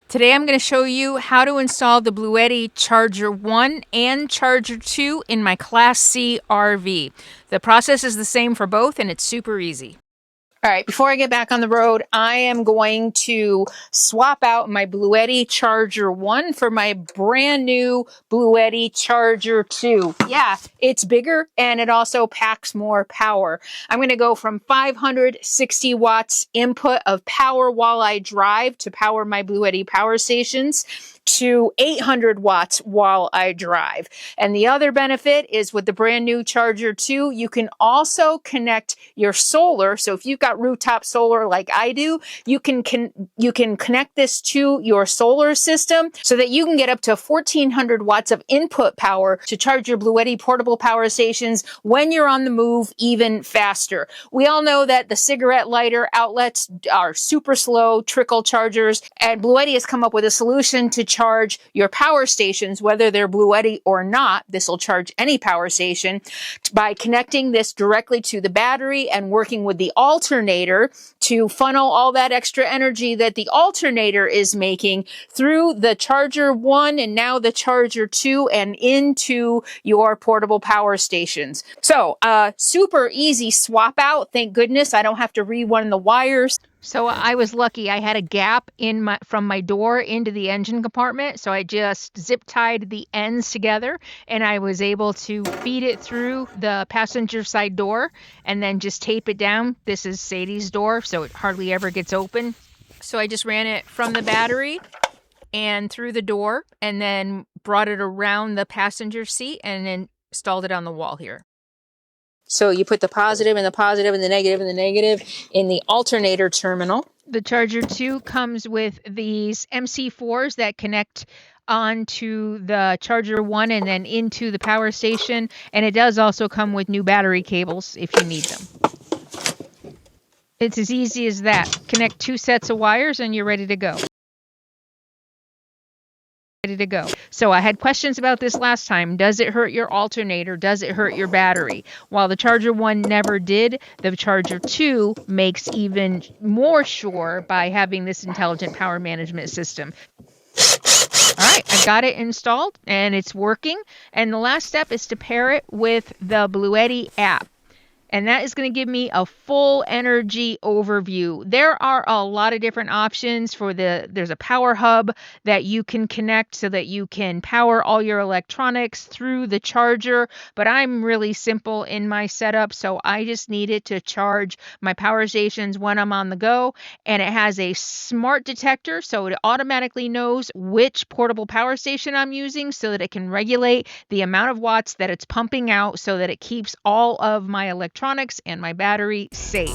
Today I'm going to show you how to install the Bluetti Charger 1 and Charger 2 in my Class C RV. The process is the same for both and it's super easy. All right, before I get back on the road, I am going to swap out my Bluetti Charger 1 for my brand new Bluetti Charger 2. Yeah, it's bigger and it also packs more power. I'm going to go from 560 watts input of power while I drive to power my Bluetti power stations to 800 watts while I drive. And the other benefit is with the brand new Charger 2, you can also connect your solar. So if you've got rooftop solar like I do, you can connect this to your solar system so that you can get up to 1400 watts of input power to charge your Bluetti portable power stations when you're on the move even faster. We all know that the cigarette lighter outlets are super slow trickle chargers, and Bluetti has come up with a solution to charge your power stations, whether they're Bluetti or not. This will charge any power station by connecting this directly to the battery and working with the alternator to funnel all that extra energy that the alternator is making through the Charger 1 and now the Charger 2 and into your portable power stations. So, super easy swap out. Thank goodness I don't have to re-run the wires. So I was lucky. I had a gap from my door into the engine compartment. So I just zip tied the ends together and I was able to feed it through the passenger side door and then just tape it down. This is Sadie's door, so it hardly ever gets open. So I just ran it from the battery and through the door and then brought it around the passenger seat and then installed it on the wall here. So you put the positive and the positive and the negative and the negative in the alternator terminal. The Charger 2 comes with these MC4s that connect onto the Charger 1 and then into the power station. And it does also come with new battery cables if you need them. It's as easy as that. Connect 2 sets of wires and you're ready to go. So I had questions about this last time. Does it hurt your alternator? Does it hurt your battery? While the Charger 1 never did, the Charger 2 makes even more sure by having this intelligent power management system. All right, I got it installed and it's working. And the last step is to pair it with the Bluetti app. And that is going to give me a full energy overview. There are a lot of different options there's a power hub that you can connect so that you can power all your electronics through the charger. But I'm really simple in my setup, so I just need it to charge my power stations when I'm on the go. And it has a smart detector, so it automatically knows which portable power station I'm using so that it can regulate the amount of watts that it's pumping out so that it keeps all of my electronics and my battery safe.